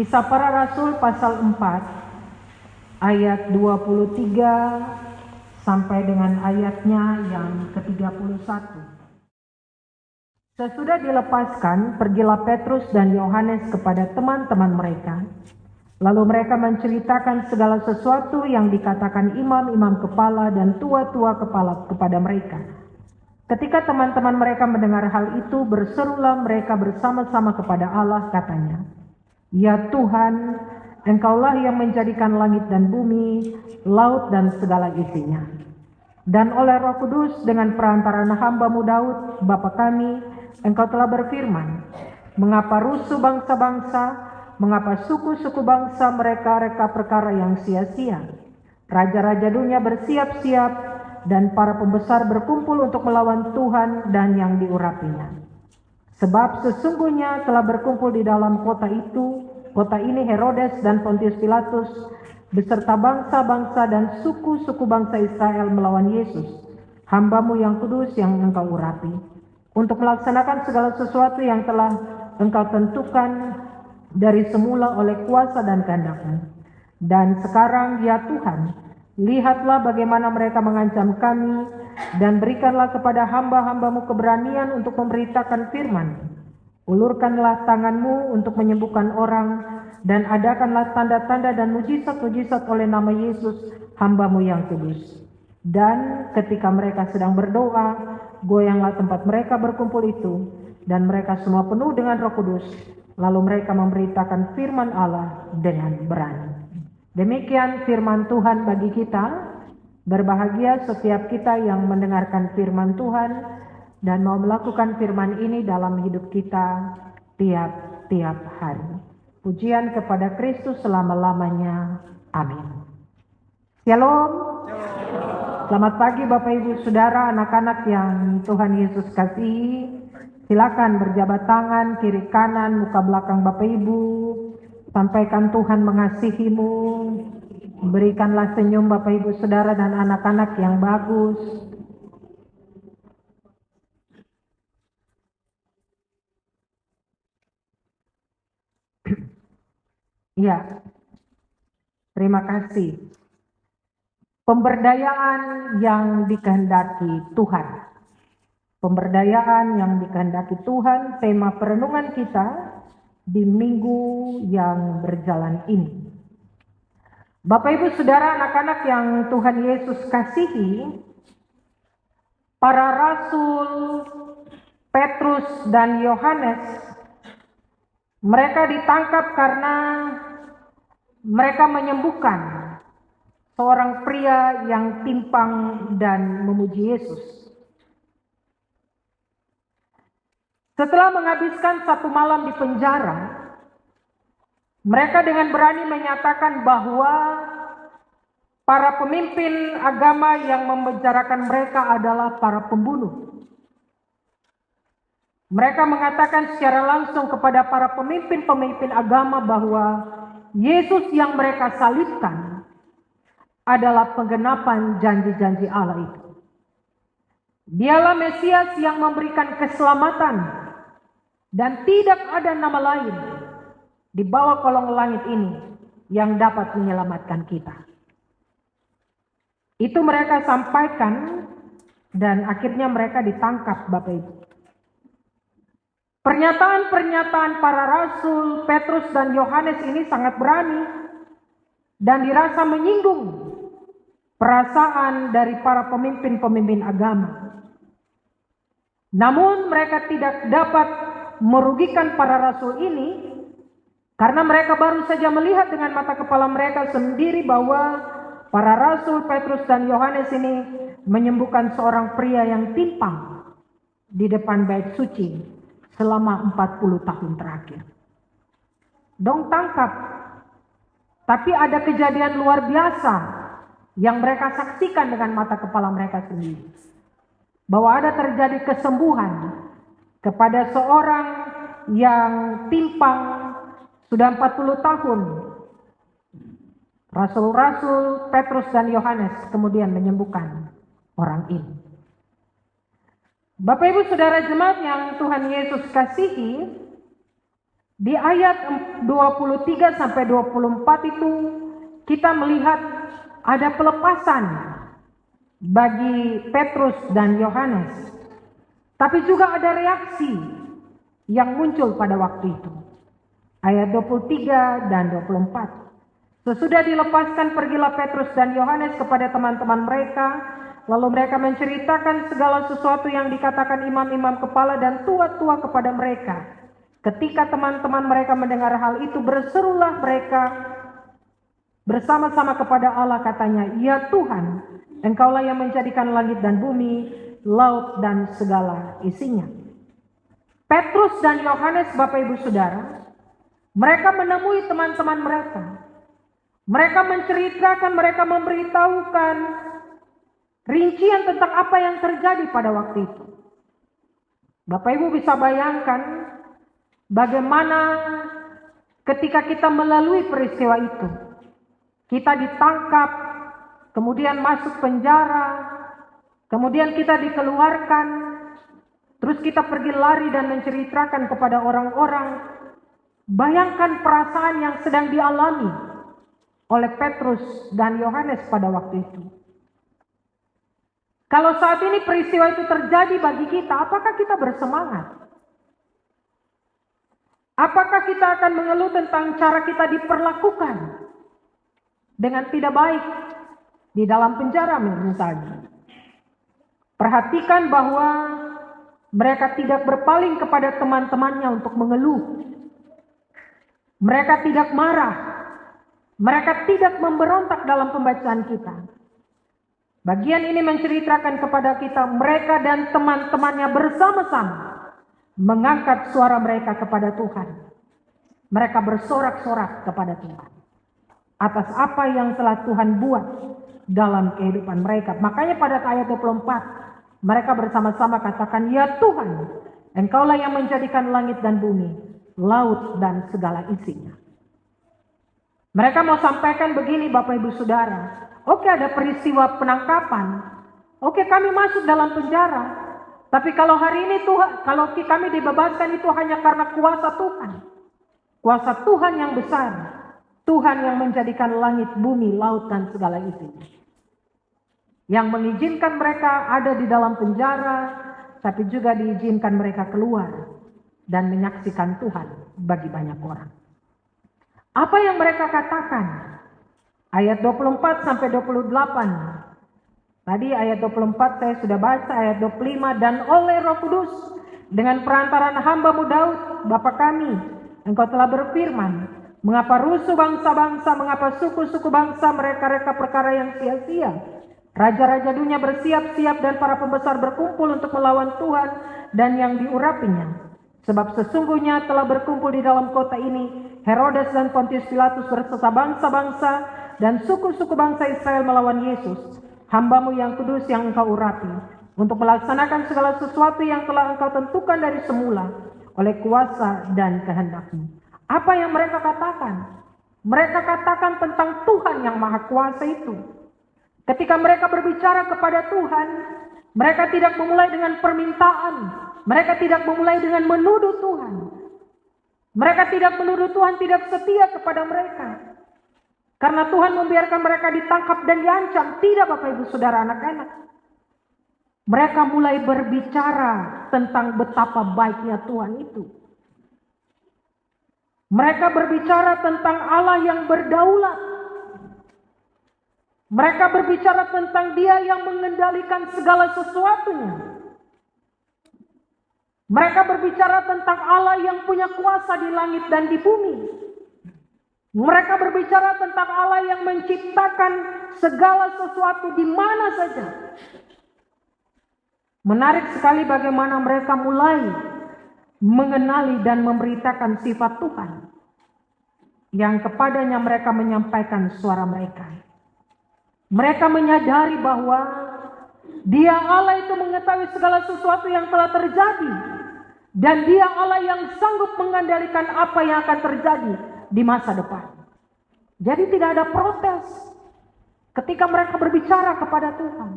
Kisah Para Rasul pasal 4 ayat 23 sampai dengan ayatnya yang ke-31. Sesudah dilepaskan, pergilah Petrus dan Yohanes kepada teman-teman mereka. Lalu mereka menceritakan segala sesuatu yang dikatakan imam-imam kepala dan tua-tua kepala kepada mereka. Ketika teman-teman mereka mendengar hal itu, berserulah mereka bersama-sama kepada Allah, katanya, "Ya Tuhan, Engkaulah yang menjadikan langit dan bumi, laut dan segala isinya. Dan oleh Roh Kudus dengan perantaraan hamba-Mu Daud, Bapa kami, Engkau telah berfirman, mengapa rusuh bangsa-bangsa, mengapa suku-suku bangsa mereka-reka perkara yang sia-sia. Raja-raja dunia bersiap-siap, dan para pembesar berkumpul untuk melawan Tuhan dan yang diurapinya. Sebab sesungguhnya telah berkumpul di dalam kota ini Herodes dan Pontius Pilatus, beserta bangsa-bangsa dan suku-suku bangsa Israel melawan Yesus, hamba-Mu yang kudus yang Engkau urapi, untuk melaksanakan segala sesuatu yang telah Engkau tentukan dari semula oleh kuasa dan kehendak-Mu. Dan sekarang ya Tuhan, lihatlah bagaimana mereka mengancam kami, dan berikanlah kepada hamba-hamba-Mu keberanian untuk memberitakan firman. Ulurkanlah tangan-Mu untuk menyembuhkan orang, dan adakanlah tanda-tanda dan mujizat-mujizat oleh nama Yesus, hamba-Mu yang kudus." Dan ketika mereka sedang berdoa, goyanglah tempat mereka berkumpul itu, dan mereka semua penuh dengan Roh Kudus, lalu mereka memberitakan firman Allah dengan berani. Demikian firman Tuhan bagi kita. Berbahagia setiap kita yang mendengarkan firman Tuhan dan mau melakukan firman ini dalam hidup kita tiap-tiap hari. Pujian kepada Kristus selama-lamanya. Amin. Shalom. Selamat pagi Bapak Ibu Saudara, anak-anak yang Tuhan Yesus kasihi. Silakan berjabat tangan kiri kanan, muka belakang Bapak Ibu. Sampaikan Tuhan mengasihi-Mu. Berikanlah senyum Bapak Ibu Saudara dan anak-anak yang bagus. Ya, terima kasih. Pemberdayaan yang dikehendaki Tuhan. Pemberdayaan yang dikehendaki Tuhan, tema perenungan kita di minggu yang berjalan ini. Bapak Ibu Saudara, anak-anak yang Tuhan Yesus kasihi, para rasul Petrus dan Yohanes, mereka ditangkap karena mereka menyembuhkan seorang pria yang timpang dan memuji Yesus. Setelah menghabiskan 1 malam di penjara, mereka dengan berani menyatakan bahwa para pemimpin agama yang memenjarakan mereka adalah para pembunuh. Mereka mengatakan secara langsung kepada para pemimpin-pemimpin agama bahwa Yesus yang mereka salibkan adalah penggenapan janji-janji Allah itu. Dialah Mesias yang memberikan keselamatan, dan tidak ada nama lain di bawah kolong langit ini yang dapat menyelamatkan kita. Itu mereka sampaikan, dan akhirnya mereka ditangkap Bapak Ibu. Pernyataan-pernyataan para rasul Petrus dan Yohanes ini sangat berani dan dirasa menyinggung perasaan dari para pemimpin-pemimpin agama. Namun mereka tidak dapat merugikan para rasul ini, karena mereka baru saja melihat dengan mata kepala mereka sendiri bahwa para rasul Petrus dan Yohanes ini menyembuhkan seorang pria yang timpang di depan bait suci selama 40 tahun terakhir. Dong tangkap. Tapi ada kejadian luar biasa yang mereka saksikan dengan mata kepala mereka sendiri. Bahwa ada terjadi kesembuhan kepada seorang yang timpang sudah 40 tahun. Rasul-rasul Petrus dan Yohanes kemudian menyembuhkan orang ini. Bapak Ibu Saudara jemaat yang Tuhan Yesus kasihi, Di ayat 23 sampai 24 itu kita melihat ada pelepasan bagi Petrus dan Yohanes. Tapi juga ada reaksi yang muncul pada waktu itu. Ayat 23 dan 24. Sesudah dilepaskan, pergilah Petrus dan Yohanes kepada teman-teman mereka. Lalu mereka menceritakan segala sesuatu yang dikatakan imam-imam kepala dan tua-tua kepada mereka. Ketika teman-teman mereka mendengar hal itu, berserulah mereka bersama-sama kepada Allah, katanya, "Ya Tuhan, Engkaulah yang menjadikan langit dan bumi, laut dan segala isinya." Petrus dan Yohanes, Bapak Ibu Saudara, mereka menemui teman-teman mereka. Mereka menceritakan, mereka memberitahukan rincian tentang apa yang terjadi pada waktu itu. Bapak Ibu bisa bayangkan bagaimana ketika kita melalui peristiwa itu, kita ditangkap, kemudian masuk penjara, kemudian kita dikeluarkan, terus kita pergi lari dan menceritakan kepada orang-orang. Bayangkan perasaan yang sedang dialami oleh Petrus dan Yohanes pada waktu itu. Kalau saat ini peristiwa itu terjadi bagi kita, apakah kita bersemangat? Apakah kita akan mengeluh tentang cara kita diperlakukan dengan tidak baik di dalam penjara misalnya? Perhatikan bahwa mereka tidak berpaling kepada teman-temannya untuk mengeluh. Mereka tidak marah. Mereka tidak memberontak dalam pembacaan kita. Bagian ini menceritakan kepada kita mereka dan teman-temannya bersama-sama mengangkat suara mereka kepada Tuhan. Mereka bersorak-sorak kepada Tuhan atas apa yang telah Tuhan buat dalam kehidupan mereka. Makanya pada ayat 24 mereka bersama-sama katakan, "Ya Tuhan, Engkaulah yang menjadikan langit dan bumi, laut dan segala isinya." Mereka mau sampaikan begini, Bapak Ibu Saudara. Oke, ada peristiwa penangkapan. Oke, kami masuk dalam penjara. Tapi kalau hari ini Tuhan, kalau kami dibebaskan itu hanya karena kuasa Tuhan. Kuasa Tuhan yang besar. Tuhan yang menjadikan langit, bumi, laut dan segala isinya. Yang mengizinkan mereka ada di dalam penjara, tapi juga diizinkan mereka keluar dan menyaksikan Tuhan bagi banyak orang. Apa yang mereka katakan? Ayat 24 sampai 28. Tadi ayat 24 saya sudah baca, ayat 25. Dan oleh Roh Kudus, dengan perantaraan hamba-Mu Daud, Bapa kami, Engkau telah berfirman, mengapa rusuh bangsa-bangsa, mengapa suku-suku bangsa mereka-reka perkara yang sia-sia. Raja-raja dunia bersiap-siap dan para pembesar berkumpul untuk melawan Tuhan dan yang diurapinya. Sebab sesungguhnya telah berkumpul di dalam kota ini Herodes dan Pontius Pilatus berserta bangsa-bangsa dan suku-suku bangsa Israel melawan Yesus, hamba-Mu yang kudus yang Engkau urapi, untuk melaksanakan segala sesuatu yang telah Engkau tentukan dari semula oleh kuasa dan kehendak-Mu. Apa yang mereka katakan? Mereka katakan tentang Tuhan yang Maha Kuasa itu. Ketika mereka berbicara kepada Tuhan, mereka tidak memulai dengan permintaan. Mereka tidak memulai dengan menuduh Tuhan. Mereka tidak menuduh Tuhan tidak setia kepada mereka. Karena Tuhan membiarkan mereka ditangkap dan diancam. Tidak, Bapak Ibu Saudara, anak-anak. Mereka mulai berbicara tentang betapa baiknya Tuhan itu. Mereka berbicara tentang Allah yang berdaulat. Mereka berbicara tentang Dia yang mengendalikan segala sesuatunya. Mereka berbicara tentang Allah yang punya kuasa di langit dan di bumi. Mereka berbicara tentang Allah yang menciptakan segala sesuatu di mana saja. Menarik sekali bagaimana mereka mulai mengenali dan memberitakan sifat Tuhan yang kepadanya mereka menyampaikan suara mereka. Mereka menyadari bahwa Dia Allah itu mengetahui segala sesuatu yang telah terjadi. Dan Dia Allah yang sanggup mengendalikan apa yang akan terjadi di masa depan. Jadi tidak ada protes ketika mereka berbicara kepada Tuhan.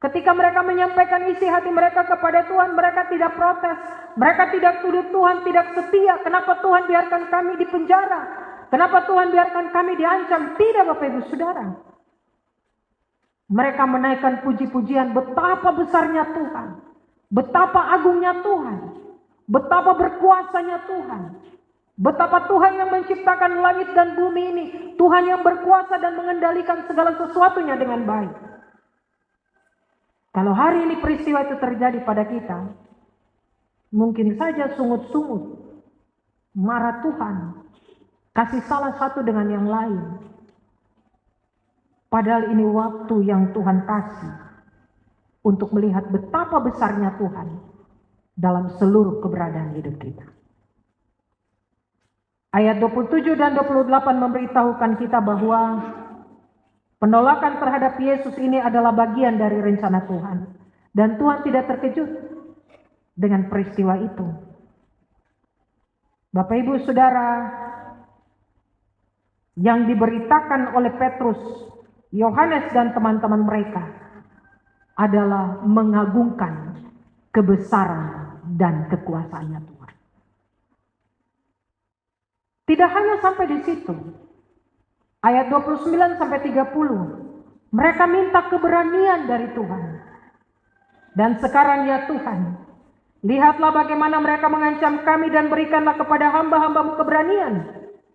Ketika mereka menyampaikan isi hati mereka kepada Tuhan, mereka tidak protes. Mereka tidak tuduh Tuhan tidak setia. Kenapa Tuhan biarkan kami di penjara? Kenapa Tuhan biarkan kami diancam? Tidak, Bapak Ibu Saudara. Mereka menaikkan puji-pujian betapa besarnya Tuhan. Betapa agungnya Tuhan. Betapa berkuasanya Tuhan. Betapa Tuhan yang menciptakan langit dan bumi ini. Tuhan yang berkuasa dan mengendalikan segala sesuatunya dengan baik. Kalau hari ini peristiwa itu terjadi pada kita, mungkin saja sungut-sungut, marah Tuhan, kasih salah satu dengan yang lain. Padahal ini waktu yang Tuhan kasih untuk melihat betapa besarnya Tuhan dalam seluruh keberadaan hidup kita. Ayat 27 dan 28 memberitahukan kita bahwa penolakan terhadap Yesus ini adalah bagian dari rencana Tuhan. Dan Tuhan tidak terkejut dengan peristiwa itu. Bapak Ibu Saudara, yang diberitakan oleh Petrus, Yohanes dan teman-teman mereka adalah mengagungkan kebesaran dan kekuasaannya Tuhan. Tidak hanya sampai di situ. Ayat 29 sampai 30, mereka minta keberanian dari Tuhan. Dan sekarang ya Tuhan, lihatlah bagaimana mereka mengancam kami dan berikanlah kepada hamba-hambamu keberanian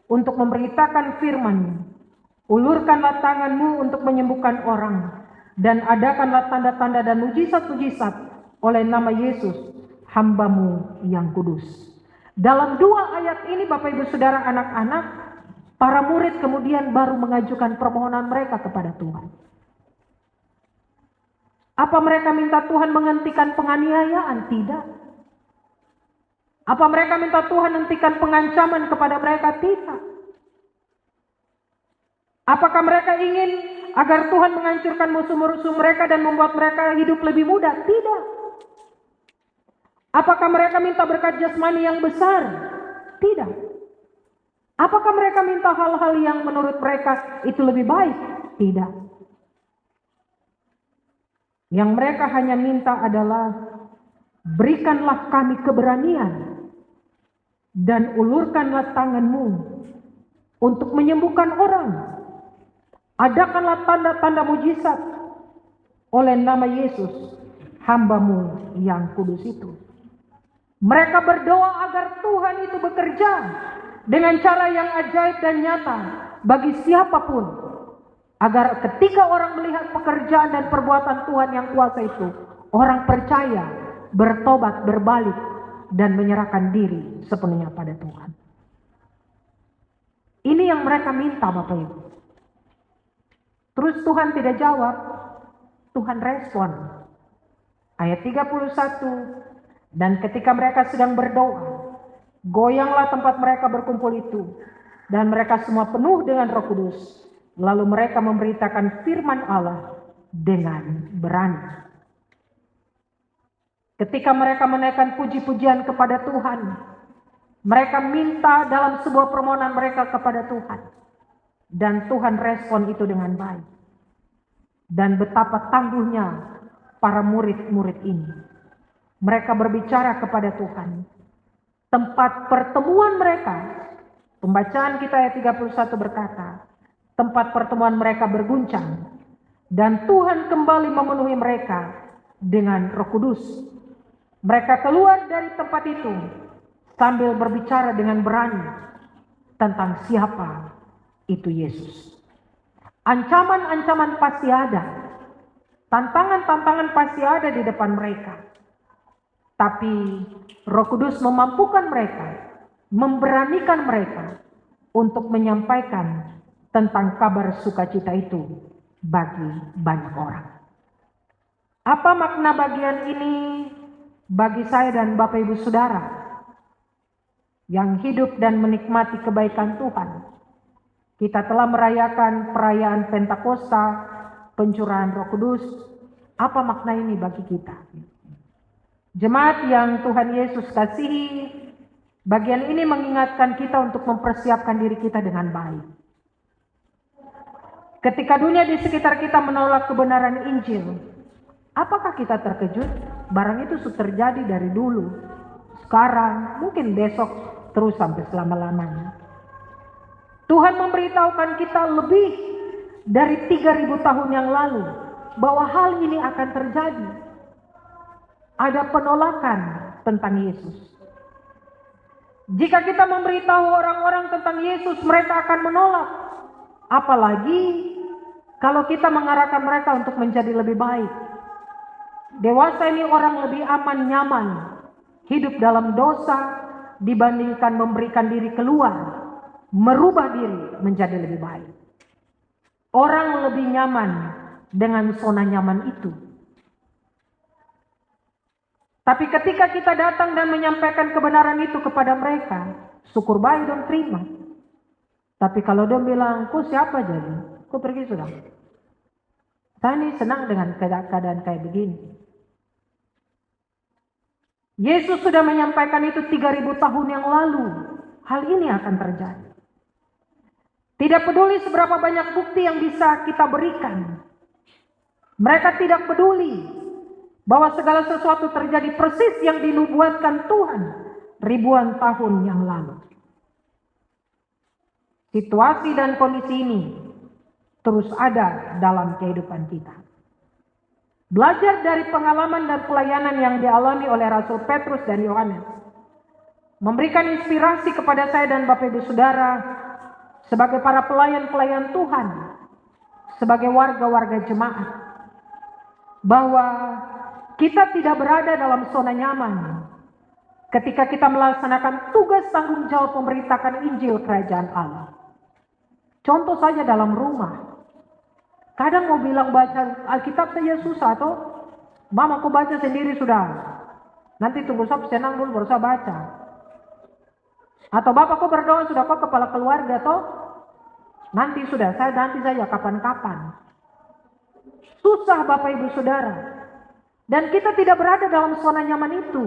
untuk memberitakan firman-Mu. Ulurkanlah tangan-Mu untuk menyembuhkan orang dan adakanlah tanda-tanda dan mujizat-mujizat oleh nama Yesus, hamba-Mu yang kudus. Dalam dua ayat ini Bapak Ibu Saudara anak-anak, para murid kemudian baru mengajukan permohonan mereka kepada Tuhan. Apa mereka minta Tuhan menghentikan penganiayaan? Tidak. Apa mereka minta Tuhan hentikan pengancaman kepada mereka? Tidak. Apakah mereka ingin agar Tuhan menghancurkan musuh-musuh mereka dan membuat mereka hidup lebih mudah? Tidak. Apakah mereka minta berkat jasmani yang besar? Tidak. Apakah mereka minta hal-hal yang menurut mereka itu lebih baik? Tidak. Yang mereka hanya minta adalah berikanlah kami keberanian dan ulurkanlah tangan-Mu untuk menyembuhkan orang. Adakanlah tanda-tanda mujizat oleh nama Yesus, hamba-Mu yang kudus itu. Mereka berdoa agar Tuhan itu bekerja dengan cara yang ajaib dan nyata bagi siapapun, agar ketika orang melihat pekerjaan dan perbuatan Tuhan yang kuasa itu, orang percaya, bertobat, berbalik, dan menyerahkan diri sepenuhnya pada Tuhan. Ini yang mereka minta Bapak Ibu. Terus Tuhan tidak jawab, Tuhan respon. Ayat 31, dan ketika mereka sedang berdoa, goyanglah tempat mereka berkumpul itu, dan mereka semua penuh dengan Roh Kudus. Lalu mereka memberitakan firman Allah dengan berani. Ketika mereka menaikkan puji-pujian kepada Tuhan, mereka minta dalam sebuah permohonan mereka kepada Tuhan. Dan Tuhan respon itu dengan baik. Dan betapa tangguhnya para murid-murid ini. Mereka berbicara kepada Tuhan. Tempat pertemuan mereka, pembacaan kita ayat 31 berkata, tempat pertemuan mereka berguncang, dan Tuhan kembali memenuhi mereka dengan Roh Kudus. Mereka keluar dari tempat itu sambil berbicara dengan berani tentang siapa itu Yesus. Ancaman-ancaman pasti ada, tantangan-tantangan pasti ada di depan mereka. Tapi Roh Kudus memampukan mereka, memberanikan mereka untuk menyampaikan tentang kabar sukacita itu bagi banyak orang. Apa makna bagian ini bagi saya dan Bapak Ibu Saudara yang hidup dan menikmati kebaikan Tuhan? Kita telah merayakan perayaan Pentakosta, pencurahan Roh Kudus. Apa makna ini bagi kita? Jemaat yang Tuhan Yesus kasihi, bagian ini mengingatkan kita untuk mempersiapkan diri kita dengan baik. Ketika dunia di sekitar kita menolak kebenaran Injil, Apakah kita terkejut? Barang itu sudah terjadi dari dulu, sekarang, mungkin besok, terus sampai selama-lamanya. Tuhan memberitahukan kita lebih dari 3.000 tahun yang lalu bahwa hal ini akan terjadi. Ada penolakan tentang Yesus. Jika kita memberitahu orang-orang tentang Yesus, mereka akan menolak. Apalagi kalau kita mengarahkan mereka untuk menjadi lebih baik. Dewasa ini orang lebih aman, nyaman hidup dalam dosa dibandingkan memberikan diri keluar, merubah diri menjadi lebih baik. Orang lebih nyaman dengan zona nyaman itu. Tapi ketika kita datang dan menyampaikan kebenaran itu kepada mereka, syukur baik dan terima. Tapi kalau dia bilang, kau siapa jadi? Kau pergi sudah. Saya ini senang dengan keadaan kayak begini. Yesus sudah menyampaikan itu 3.000 tahun yang lalu. Hal ini akan terjadi. Tidak peduli seberapa banyak bukti yang bisa kita berikan. Mereka tidak peduli bahwa segala sesuatu terjadi persis yang dinubuatkan Tuhan ribuan tahun yang lalu. Situasi dan kondisi ini terus ada dalam kehidupan kita. Belajar dari pengalaman dan pelayanan yang dialami oleh Rasul Petrus dan Yohanes memberikan inspirasi kepada saya dan Bapak Ibu Saudara sebagai para pelayan-pelayan Tuhan, sebagai warga-warga jemaat, bahwa kita tidak berada dalam zona nyaman ketika kita melaksanakan tugas tanggung jawab memberitakan Injil Kerajaan Allah. Contoh saja dalam rumah. Kadang mau bilang baca Alkitab saja susah toh. Mama aku baca sendiri sudah. Nanti tunggu sampai senang dulu baru saya baca. Atau bapak kau berdoa sudah kau kepala keluarga toh. Nanti sudah saya nanti saja kapan-kapan. Susah Bapak Ibu Saudara. Dan kita tidak berada dalam zona nyaman itu.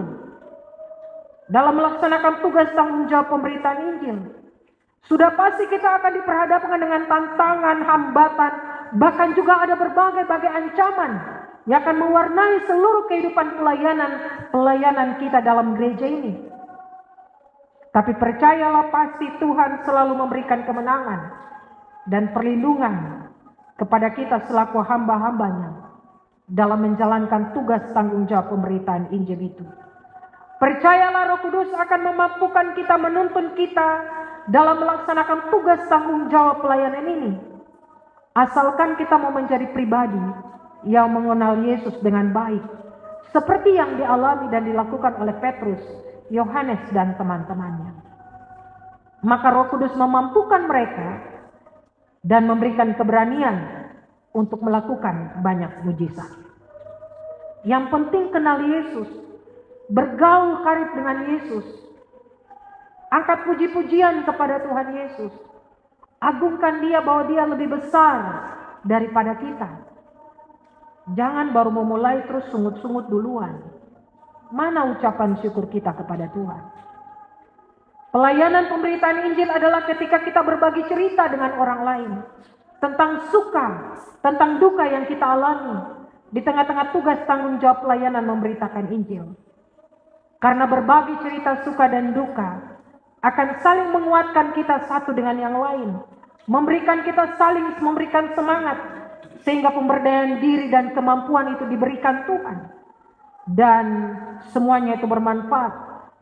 Dalam melaksanakan tugas tanggung jawab pemberitaan Injil. Sudah pasti kita akan diperhadapkan dengan tantangan, hambatan, bahkan juga ada berbagai-bagai ancaman yang akan mewarnai seluruh kehidupan pelayanan kita dalam gereja ini. Tapi percayalah pasti Tuhan selalu memberikan kemenangan dan perlindungan kepada kita selaku hamba-hambanya dalam menjalankan tugas tanggung jawab pemberitaan Injil itu. Percayalah Roh Kudus akan memampukan kita, menuntun kita dalam melaksanakan tugas tanggung jawab pelayanan ini. Asalkan kita mau menjadi pribadi yang mengenal Yesus dengan baik. Seperti yang dialami dan dilakukan oleh Petrus, Yohanes dan teman-temannya. Maka Roh Kudus memampukan mereka dan memberikan keberanian untuk melakukan banyak mujizat. Yang penting kenal Yesus, bergaul karib dengan Yesus, angkat puji-pujian kepada Tuhan Yesus, agungkan Dia bahwa Dia lebih besar daripada kita. Jangan baru memulai terus sungut-sungut duluan. Mana ucapan syukur kita kepada Tuhan? Pelayanan pemberitaan Injil adalah ketika kita berbagi cerita dengan orang lain tentang suka, tentang duka yang kita alami di tengah-tengah tugas tanggung jawab pelayanan memberitakan Injil. Karena berbagi cerita suka dan duka akan saling menguatkan kita satu dengan yang lain, memberikan kita saling memberikan semangat sehingga pemberdayaan diri dan kemampuan itu diberikan Tuhan dan semuanya itu bermanfaat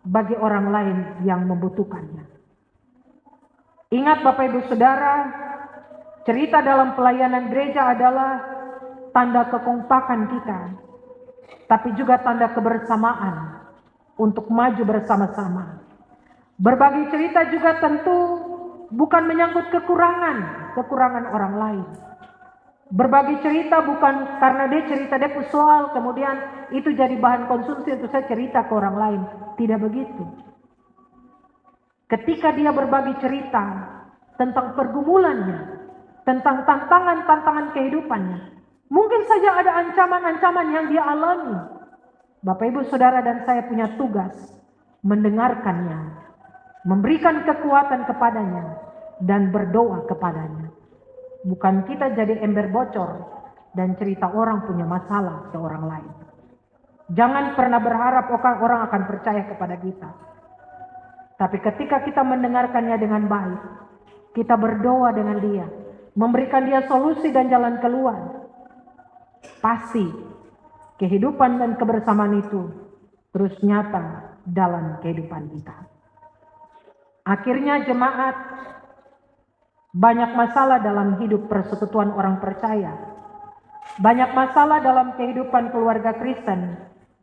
bagi orang lain yang membutuhkannya. Ingat Bapak Ibu Saudara, cerita dalam pelayanan gereja adalah tanda kekompakan kita, tapi juga tanda kebersamaan untuk maju bersama-sama. Berbagi cerita juga tentu bukan menyangkut kekurangan orang lain. Berbagi cerita bukan karena dia cerita dia soal kemudian itu jadi bahan konsumsi untuk saya cerita ke orang lain. Tidak begitu. Ketika dia berbagi cerita tentang pergumulannya, tentang tantangan-tantangan kehidupannya, mungkin saja ada ancaman-ancaman yang dia alami. Bapak Ibu Saudara dan saya punya tugas mendengarkannya, memberikan kekuatan kepadanya dan berdoa kepadanya. Bukan kita jadi ember bocor dan cerita orang punya masalah ke orang lain. Jangan pernah berharap orang akan percaya kepada kita. Tapi ketika kita mendengarkannya dengan baik, kita berdoa dengan dia, memberikan dia solusi dan jalan keluar, pasti kehidupan dan kebersamaan itu terus nyata dalam kehidupan kita. Akhirnya jemaat, banyak masalah dalam hidup persekutuan orang percaya. Banyak masalah dalam kehidupan keluarga Kristen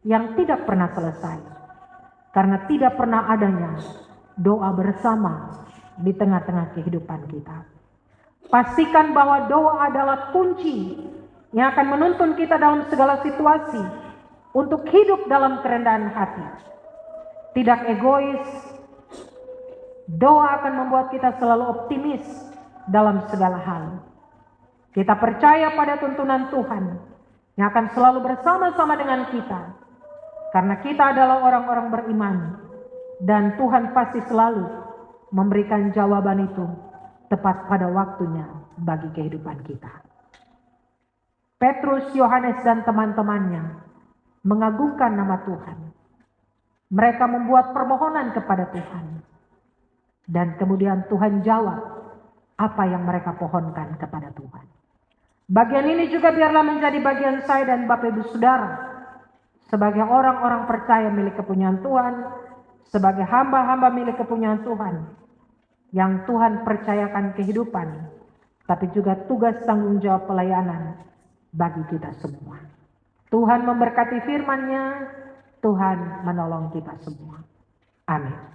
yang tidak pernah selesai. Karena tidak pernah adanya doa bersama di tengah-tengah kehidupan kita. Pastikan bahwa doa adalah kunci yang akan menuntun kita dalam segala situasi untuk hidup dalam kerendahan hati. Tidak egois. Doa akan membuat kita selalu optimis dalam segala hal. Kita percaya pada tuntunan Tuhan yang akan selalu bersama-sama dengan kita. Karena kita adalah orang-orang beriman. Dan Tuhan pasti selalu memberikan jawaban itu tepat pada waktunya bagi kehidupan kita. Petrus, Yohanes, dan teman-temannya mengagungkan nama Tuhan. Mereka membuat permohonan kepada Tuhan. Dan kemudian Tuhan jawab apa yang mereka pohonkan kepada Tuhan. Bagian ini juga biarlah menjadi bagian saya dan Bapak Ibu Saudara. Sebagai orang-orang percaya milik kepunyaan Tuhan. Sebagai hamba-hamba milik kepunyaan Tuhan. Yang Tuhan percayakan kehidupan. Tapi juga tugas tanggung jawab pelayanan bagi kita semua. Tuhan memberkati firman-Nya. Tuhan menolong kita semua. Amin.